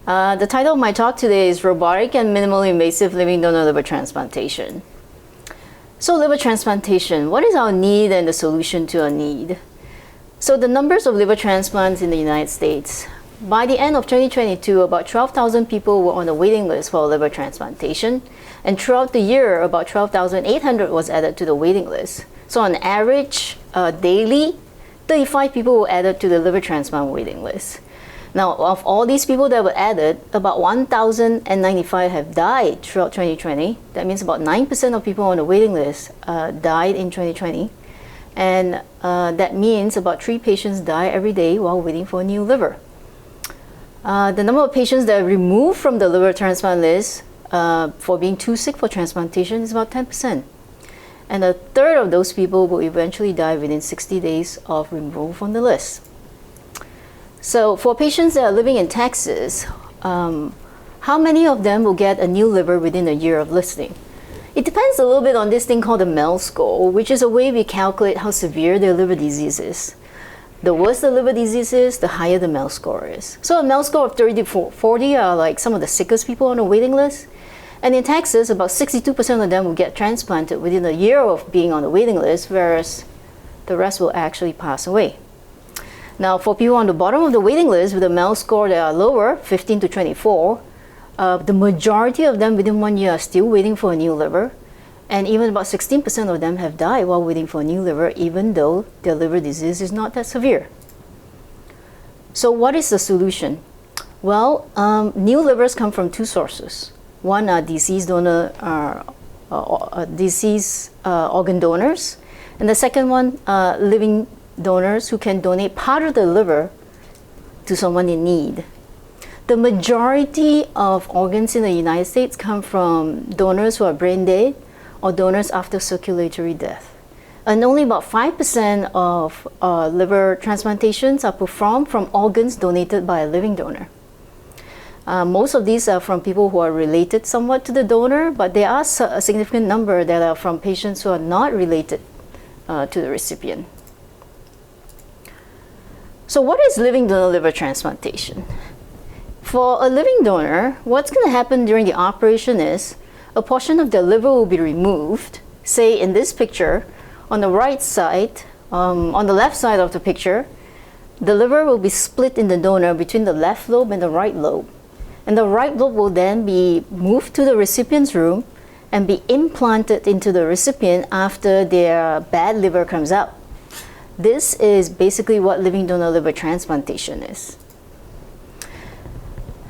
The title of my talk today is Robotic and Minimally Invasive Living Donor Liver Transplantation. So liver transplantation, what is our need and the solution to our need? So the numbers of liver transplants in the United States. By the end of 2022, about 12,000 people were on the waiting list for liver transplantation. And throughout the year, about 12,800 was added to the waiting list. So on average, daily, 35 people were added to the liver transplant waiting list. Now, of all these people that were added, about 1,095 have died throughout 2020. That means about 9% of people on the waiting list died in 2020. And that means about 3 patients die every day while waiting for a new liver. The number of patients that are removed from the liver transplant list for being too sick for transplantation is about 10%. And a third of those people will eventually die within 60 days of removal from the list. So for patients that are living in Texas, how many of them will get a new liver within a year of listing? It depends a little bit on this thing called the MEL score, which is a way we calculate how severe their liver disease is. The worse the liver disease is, the higher the MEL score is. So a MEL score of 30 to 40 are like some of the sickest people on the waiting list. And in Texas, about 62% of them will get transplanted within a year of being on the waiting list, whereas the rest will actually pass away. Now, for people on the bottom of the waiting list with a MEL score that are lower, 15 to 24, the majority of them within 1 year are still waiting for a new liver. And even about 16% of them have died while waiting for a new liver, even though their liver disease is not that severe. So what is the solution? Well, new livers come from 2 sources. One are deceased organ donors, and the second one living donors who can donate part of the liver to someone in need. The majority of organs in the United States come from donors who are brain dead or donors after circulatory death. And only about 5% of liver transplantations are performed from organs donated by a living donor. Most of these are from people who are related somewhat to the donor, but there are a significant number that are from patients who are not related to the recipient. So what is living donor liver transplantation? For a living donor, what's going to happen during the operation is a portion of the liver will be removed. Say in this picture, on the right side, on the left side of the picture, the liver will be split in the donor between the left lobe and the right lobe. And the right lobe will then be moved to the recipient's room and be implanted into the recipient after their bad liver comes out. This is basically what living donor liver transplantation is.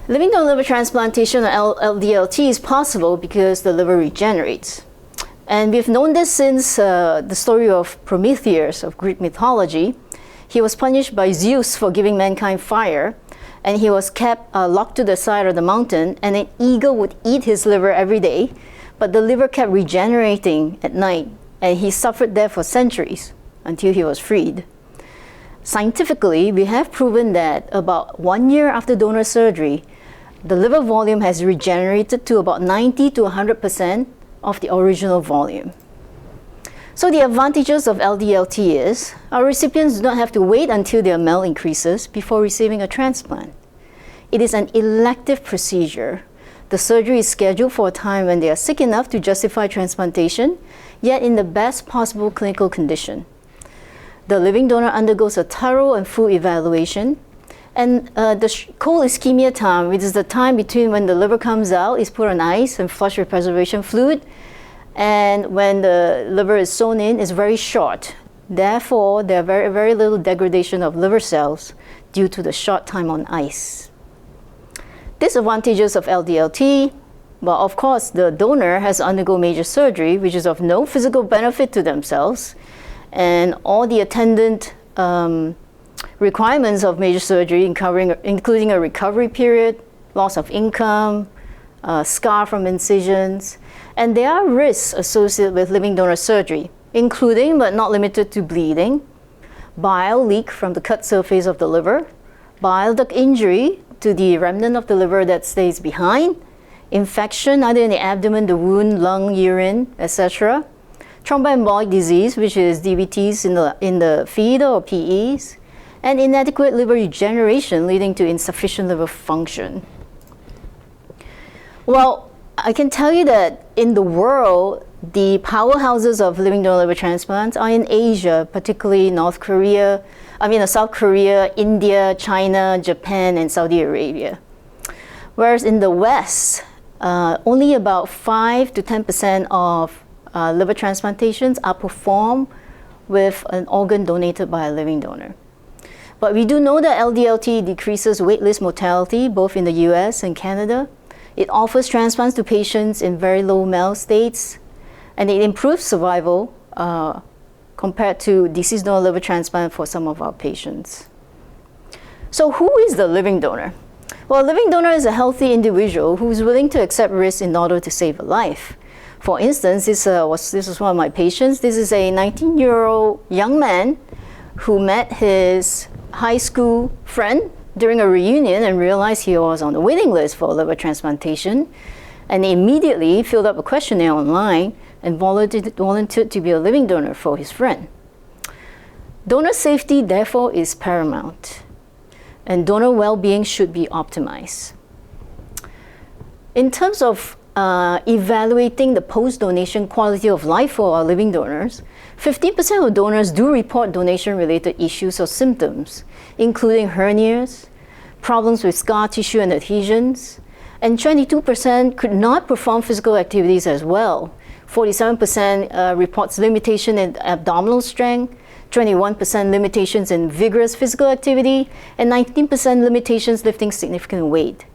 Living donor liver transplantation, or LDLT, is possible because the liver regenerates. And we've known this since the story of Prometheus of Greek mythology. He was punished by Zeus for giving mankind fire, and he was kept locked to the side of the mountain, and an eagle would eat his liver every day, but the liver kept regenerating at night, and he suffered there for centuries until he was freed. Scientifically, we have proven that about 1 year after donor surgery, the liver volume has regenerated to about 90 to 100% of the original volume. So the advantages of LDLT is our recipients do not have to wait until their MEL increases before receiving a transplant. It is an elective procedure. The surgery is scheduled for a time when they are sick enough to justify transplantation, yet in the best possible clinical condition. The living donor undergoes a thorough and full evaluation, and the cold ischemia time, which is the time between when the liver comes out, is put on ice and flushed with preservation fluid, and when the liver is sewn in, is very short. Therefore, there are very, very little degradation of liver cells due to the short time on ice. Disadvantages of LDLT, well, of course, the donor has to undergo major surgery, which is of no physical benefit to themselves, and all the attendant requirements of major surgery, including a recovery period, loss of income, scar from incisions, and there are risks associated with living donor surgery, including but not limited to bleeding, bile leak from the cut surface of the liver, bile duct injury to the remnant of the liver that stays behind, infection either in the abdomen, the wound, lung, urine, etc., thromboembolic disease, which is DVTs in the feeder or PEs, and inadequate liver regeneration leading to insufficient liver function. Well, I can tell you that in the world, the powerhouses of living donor liver transplants are in Asia, particularly South Korea, India, China, Japan, and Saudi Arabia. Whereas in the West, only about 5 to 10% of liver transplantations are performed with an organ donated by a living donor. But we do know that LDLT decreases waitlist mortality both in the US and Canada. It offers transplants to patients in very low MEL states, and it improves survival compared to deceased donor liver transplant for some of our patients. So who is the living donor? Well, a living donor is a healthy individual who is willing to accept risk in order to save a life. For instance, this is one of my patients. This is a 19-year-old young man who met his high school friend during a reunion and realized he was on the waiting list for liver transplantation, and immediately filled up a questionnaire online and volunteered to be a living donor for his friend. Donor safety, therefore, is paramount, and donor well-being should be optimized. In terms of evaluating the post-donation quality of life for our living donors, 15% of donors do report donation-related issues or symptoms, including hernias, problems with scar tissue and adhesions, and 22% could not perform physical activities as well. 47% reports limitation in abdominal strength, 21% limitations in vigorous physical activity, and 19% limitations lifting significant weight.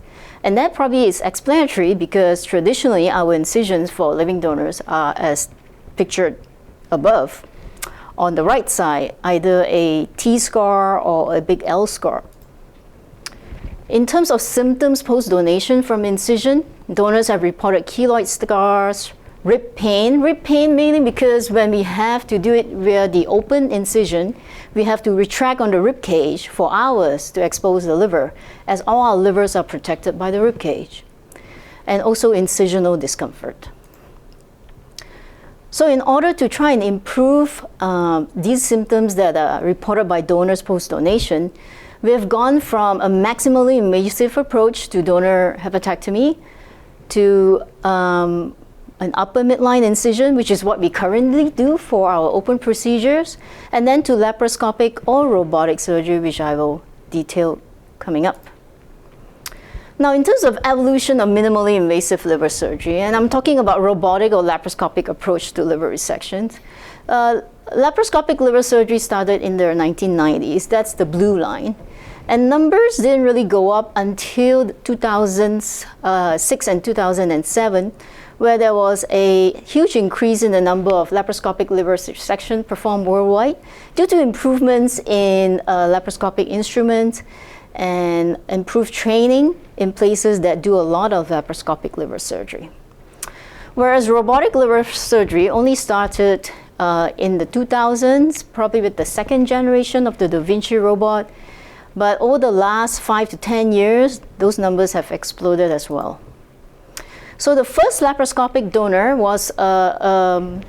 And that probably is explanatory because traditionally our incisions for living donors are as pictured above. On the right side, either a T scar or a big L scar. In terms of symptoms post-donation from incision, donors have reported keloid scars, rib pain mainly because when we have to do it via the open incision, we have to retract on the rib cage for hours to expose the liver, as all our livers are protected by the rib cage, and also incisional discomfort. So in order to try and improve these symptoms that are reported by donors post-donation, we have gone from a maximally invasive approach to donor hepatectomy to an upper midline incision, which is what we currently do for our open procedures, and then to laparoscopic or robotic surgery, which I will detail coming up. Now, in terms of evolution of minimally invasive liver surgery, and I'm talking about robotic or laparoscopic approach to liver resections, laparoscopic liver surgery started in the 1990s. That's the blue line. And numbers didn't really go up until 2006 and 2007, where there was a huge increase in the number of laparoscopic liver resections performed worldwide due to improvements in laparoscopic instruments and improved training in places that do a lot of laparoscopic liver surgery. Whereas robotic liver surgery only started in the 2000s, probably with the second generation of the Da Vinci robot, but over the last 5 to 10 years, those numbers have exploded as well. So the first laparoscopic donor was a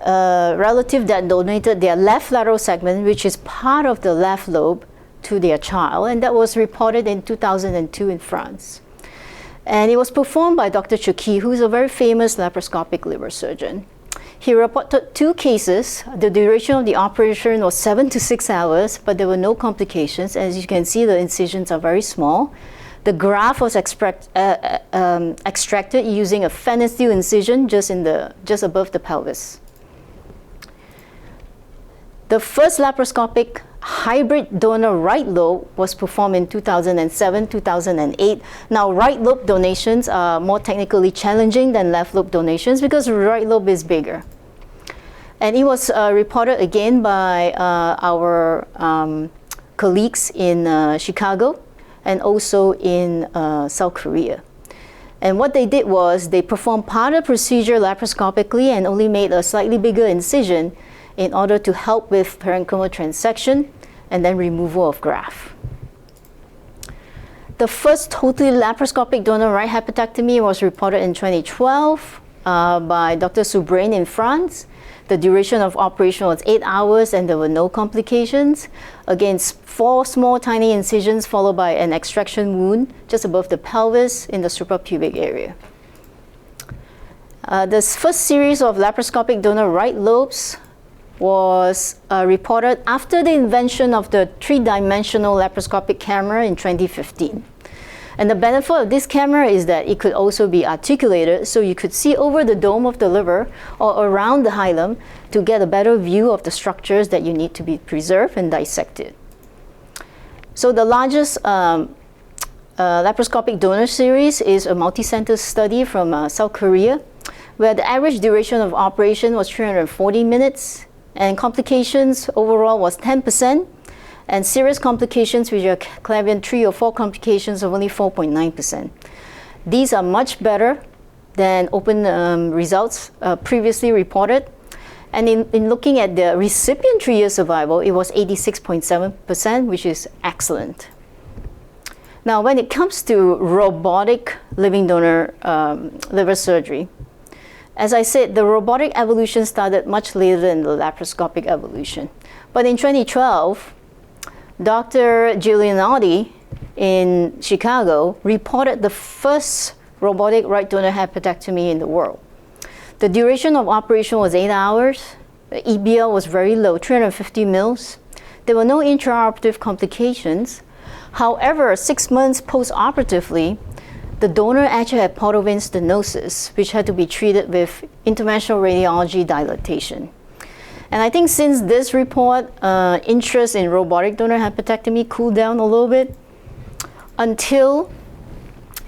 relative that donated their left lateral segment, which is part of the left lobe, to their child, and that was reported in 2002 in France. And it was performed by Dr. Chokhi, who is a very famous laparoscopic liver surgeon. He reported 2 cases. The duration of the operation was 7 to 6 hours, but there were no complications. As you can see, the incisions are very small. The graft was extracted using a Fenner steel incision just above the pelvis. The first laparoscopic hybrid donor right lobe was performed in 2007, 2008. Now, right lobe donations are more technically challenging than left lobe donations because the right lobe is bigger. And it was reported again by our colleagues in Chicago and also in South Korea. And what they did was they performed part of the procedure laparoscopically and only made a slightly bigger incision in order to help with parenchymal transection and then removal of graft. The first totally laparoscopic donor right hepatectomy was reported in 2012 by Dr. Soubrain in France. The duration of operation was 8 hours and there were no complications. Again, 4 small tiny incisions followed by an extraction wound just above the pelvis in the suprapubic area. This first series of laparoscopic donor right lobes was reported after the invention of the 3-dimensional laparoscopic camera in 2015. And the benefit of this camera is that it could also be articulated, so you could see over the dome of the liver or around the hilum to get a better view of the structures that you need to be preserved and dissected. So the largest laparoscopic donor series is a multi-center study from South Korea, where the average duration of operation was 340 minutes, and complications overall was 10%, and serious complications, which are Clavian 3 or 4 complications, of only 4.9%. These are much better than open results previously reported. And in looking at the recipient 3-year survival, it was 86.7%, which is excellent. Now, when it comes to robotic living donor liver surgery, as I said, the robotic evolution started much later than the laparoscopic evolution. But in 2012, Dr. Giulianotti in Chicago reported the first robotic right donor hepatectomy in the world. The duration of operation was 8 hours. The EBL was very low, 350 mils. There were no intraoperative complications. However, 6 months post-operatively, the donor actually had portal vein stenosis, which had to be treated with interventional radiology dilatation. And I think since this report, interest in robotic donor hepatectomy cooled down a little bit until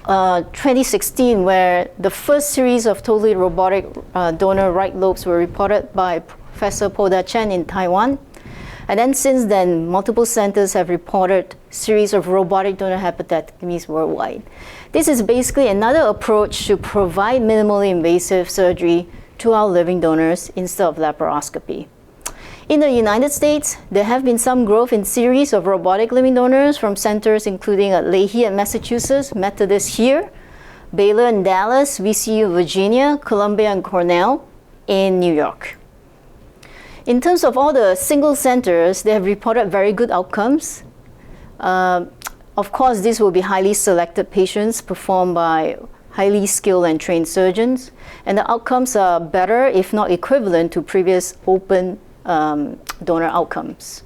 2016, where the first series of totally robotic donor right lobes were reported by Professor Poda Chen in Taiwan. And then since then, multiple centers have reported series of robotic donor hepatectomies worldwide. This is basically another approach to provide minimally invasive surgery to our living donors instead of laparoscopy. In the United States, there have been some growth in series of robotic living donors from centers including at Leahy in Massachusetts, Methodist here, Baylor in Dallas, VCU Virginia, Columbia and Cornell in New York. In terms of all the single centers, they have reported very good outcomes. Of course, these will be highly selected patients performed by highly skilled and trained surgeons, and the outcomes are better, if not equivalent, to previous open donor outcomes.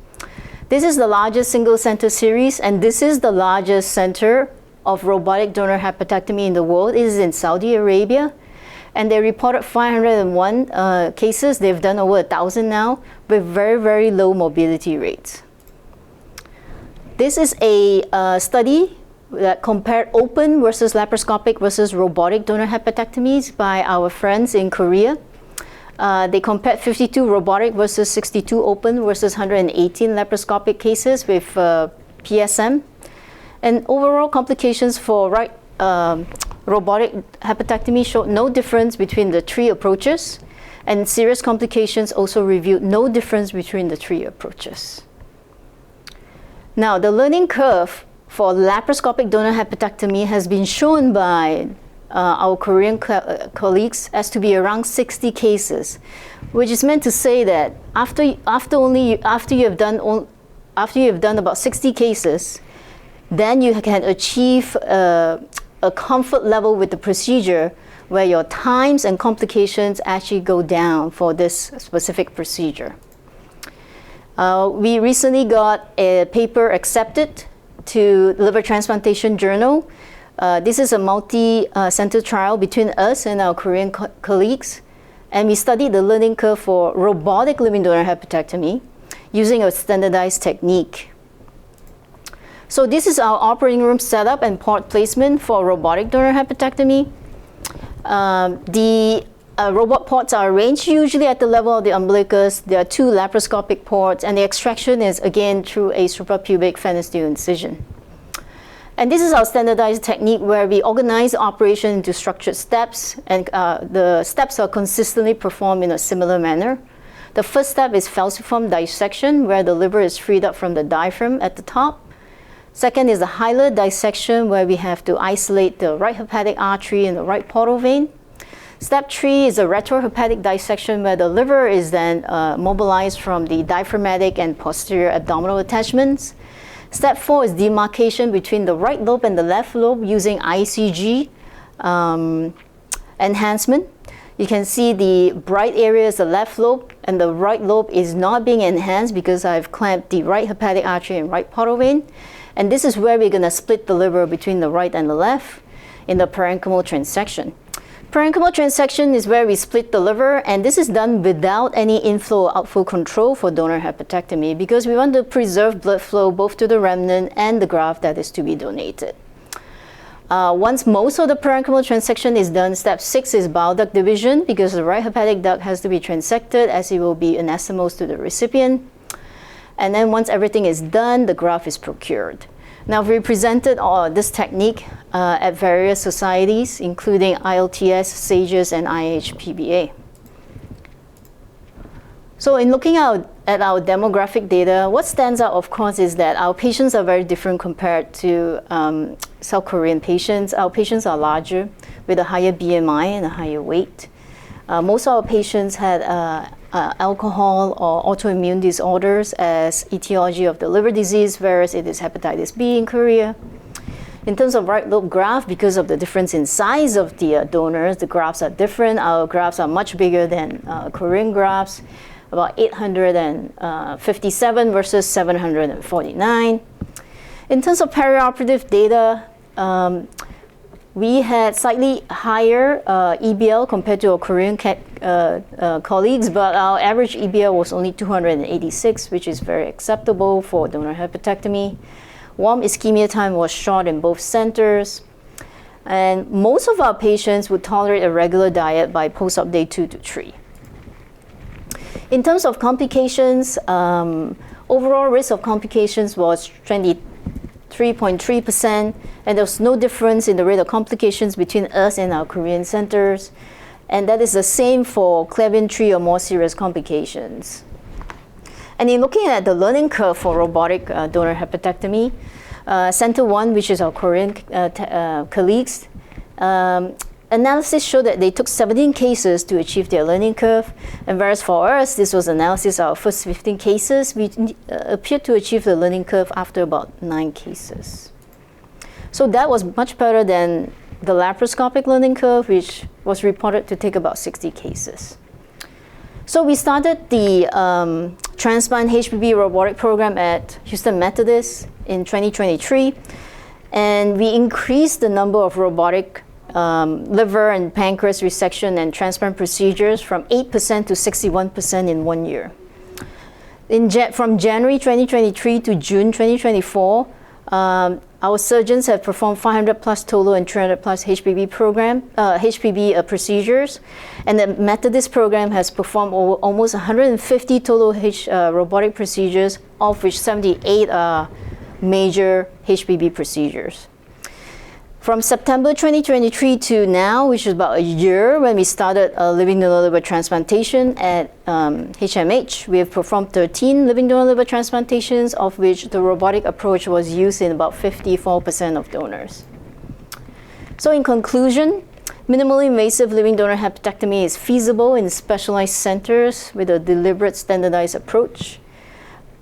This is the largest single center series, and this is the largest center of robotic donor hepatectomy in the world. It is in Saudi Arabia, and they reported 501 cases. They've done over 1,000 now with very, very low morbidity rates. This is a study that compared open versus laparoscopic versus robotic donor hepatectomies by our friends in Korea. They compared 52 robotic versus 62 open versus 118 laparoscopic cases with PSM. And overall complications for robotic hepatectomy showed no difference between the 3 approaches, and serious complications also revealed no difference between the 3 approaches. Now, the learning curve for laparoscopic donor hepatectomy has been shown by our Korean colleagues as to be around 60 cases, which is meant to say that after you have done about 60 cases, then you can achieve a comfort level with the procedure where your times and complications actually go down for this specific procedure. We recently got a paper accepted to Liver Transplantation Journal. This is a multi-center trial between us and our Korean colleagues, and we studied the learning curve for robotic living donor hepatectomy using a standardized technique. So this is our operating room setup and port placement for robotic donor hepatectomy. The robot ports are arranged usually at the level of the umbilicus. There are 2 laparoscopic ports, and the extraction is again through a suprapubic fenestrial incision. And this is our standardized technique where we organize the operation into structured steps, and the steps are consistently performed in a similar manner. The first step is falciform dissection, where the liver is freed up from the diaphragm at the top. Second is the hilar dissection, where we have to isolate the right hepatic artery and the right portal vein. Step 3 is a retrohepatic dissection where the liver is then mobilized from the diaphragmatic and posterior abdominal attachments. Step 4 is demarcation between the right lobe and the left lobe using ICG enhancement. You can see the bright area is the left lobe, and the right lobe is not being enhanced because I've clamped the right hepatic artery and right portal vein. And this is where we're going to split the liver between the right and the left in the parenchymal transection. Parenchymal transection is where we split the liver, and this is done without any inflow or outflow control for donor hepatectomy because we want to preserve blood flow both to the remnant and the graft that is to be donated. Once most of the parenchymal transection is done, step 6 is bile duct division because the right hepatic duct has to be transected as it will be anastomosed to the recipient. And then once everything is done, the graft is procured. Now, we presented this technique at various societies, including ILTS, SAGES, and IHPBA. So in looking at our demographic data, what stands out, of course, is that our patients are very different compared to South Korean patients. Our patients are larger with a higher BMI and a higher weight. Most of our patients had alcohol or autoimmune disorders as etiology of the liver disease, whereas it is hepatitis B in Korea. In terms of right lobe graft, because of the difference in size of the donors, the grafts are different. Our grafts are much bigger than Korean grafts, about 857 versus 749. In terms of perioperative data, we had slightly higher EBL compared to our Korean colleagues, but our average EBL was only 286, which is very acceptable for donor hepatectomy. Warm ischemia time was short in both centers. And most of our patients would tolerate a regular diet by post-op day 2 to 3. In terms of complications, overall risk of complications was 23.3%, and there was no difference in the rate of complications between us and our Korean centers. And that is the same for Clavin 3 or more serious complications. And in looking at the learning curve for robotic donor hepatectomy, Center 1, which is our Korean colleagues, analysis showed that they took 17 cases to achieve their learning curve, and whereas for us, this was analysis of our first 15 cases, we appeared to achieve the learning curve after about 9 cases. So that was much better than the laparoscopic learning curve, which was reported to take about 60 cases. So we started the Transplant HPB robotic program at Houston Methodist in 2023, and we increased the number of robotic liver and pancreas resection and transplant procedures from 8% to 61% in 1 year. From January 2023 to June 2024, our surgeons have performed 500 plus total and 300 plus HPB procedures, and the Methodist program has performed almost 150 total robotic procedures, of which 78 are major HPB procedures. From September 2023 to now, which is about a year when we started living donor liver transplantation at HMH, we have performed 13 living donor liver transplantations, of which the robotic approach was used in about 54% of donors. So in conclusion, minimally invasive living donor hepatectomy is feasible in specialized centers with a deliberate standardized approach.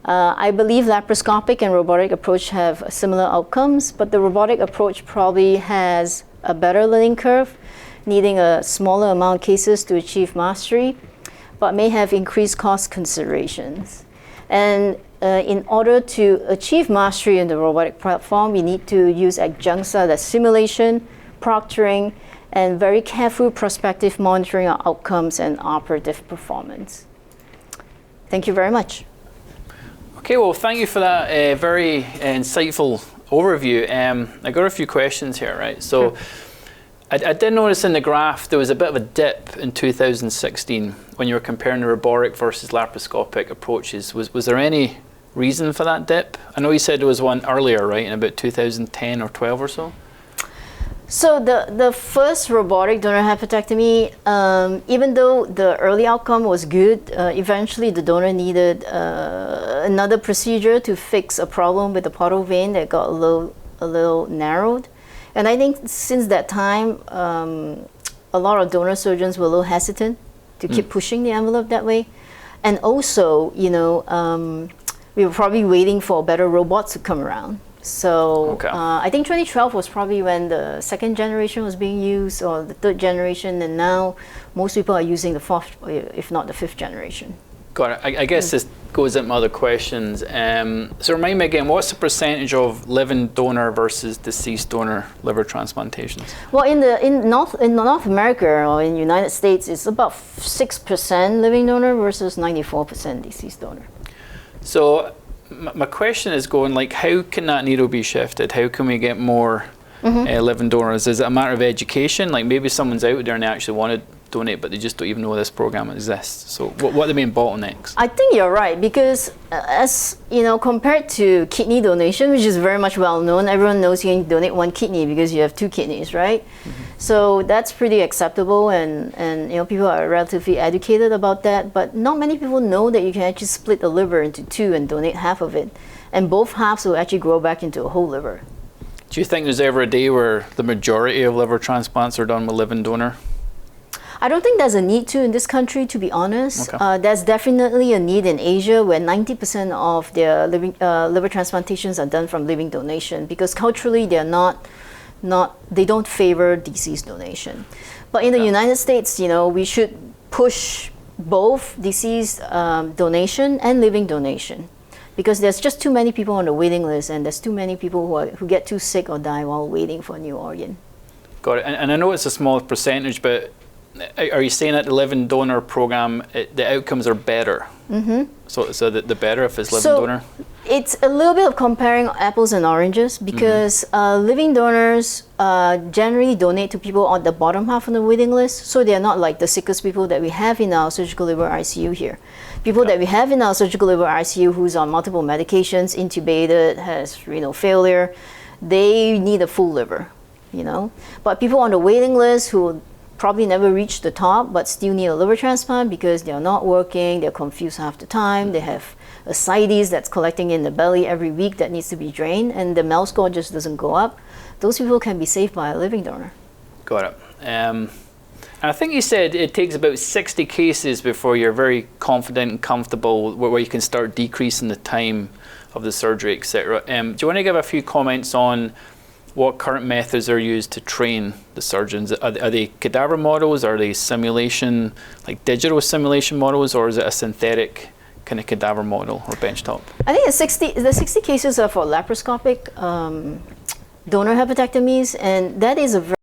I believe laparoscopic and robotic approach have similar outcomes, but the robotic approach probably has a better learning curve, needing a smaller amount of cases to achieve mastery, but may have increased cost considerations. And in order to achieve mastery in the robotic platform, we need to use adjuncts that's simulation, proctoring, and very careful prospective monitoring of outcomes and operative performance. Thank you very much. Okay, well, thank you for that very insightful overview. I got a few questions here, right? So I did notice in the graph there was a bit of a dip in 2016 when you were comparing the robotic versus laparoscopic approaches. Was there any reason for that dip? I know you said there was one earlier, right, in about 2010 or 12 or so? So the first robotic donor hepatectomy, even though the early outcome was good, eventually the donor needed another procedure to fix a problem with the portal vein that got a little narrowed. And I think since that time, a lot of donor surgeons were a little hesitant to keep pushing the envelope that way. And also, you know, we were probably waiting for better robots to come around. So I think 2012 was probably when the second generation was being used, or the third generation, and now most people are using the fourth, if not the fifth generation. Got it. I guess this goes into my other questions. So remind me again, what's the percentage of living donor versus deceased donor liver transplantations? Well, in North America or in the United States, it's about 6% living donor versus 94% deceased donor. So my question is going like, how can that needle be shifted? How can we get more living donors? Is it a matter of education? Like maybe someone's out there and they actually want to donate, but they just don't even know this program exists. So what are the main bottlenecks? I think you're right, because as you know, compared to kidney donation, which is very much well known, everyone knows you can donate one kidney because you have two kidneys, right? So that's pretty acceptable, and you know, people are relatively educated about that, but not many people know that you can actually split the liver into two and donate half of it, and both halves will actually grow back into a whole liver. Do you think there's ever a day where the majority of liver transplants are done with living donor? I don't think there's a need to in this country, to be honest. Okay. There's definitely a need in Asia, where 90% of their liver transplantations are done from living donation, because culturally they're they don't favor deceased donation. But in the United States, you know, we should push both deceased donation and living donation, because there's just too many people on the waiting list, and there's too many people who get too sick or die while waiting for a new organ. Got it. And I know it's a small percentage, but are you saying that the living donor program, the outcomes are better? So the better if it's living donor? It's a little bit of comparing apples and oranges, because living donors generally donate to people on the bottom half of the waiting list, so they're not like the sickest people that we have in our surgical liver ICU here. People that we have in our surgical liver ICU who's on multiple medications, intubated, has renal failure, they need a full liver, you know. But people on the waiting list who probably never reach the top but still need a liver transplant because they're not working, they're confused half the time, they have ascites that's collecting in the belly every week that needs to be drained, and the MEL score just doesn't go up. Those people can be saved by a living donor. Got it. And I think you said it takes about 60 cases before you're very confident and comfortable where you can start decreasing the time of the surgery, etc. Do you want to give a few comments on what current methods are used to train the surgeons? Are they cadaver models? Are they simulation, like digital simulation models, or is it a synthetic kind of cadaver model or benchtop? I think the 60 cases are for laparoscopic donor hepatectomies, and that is a very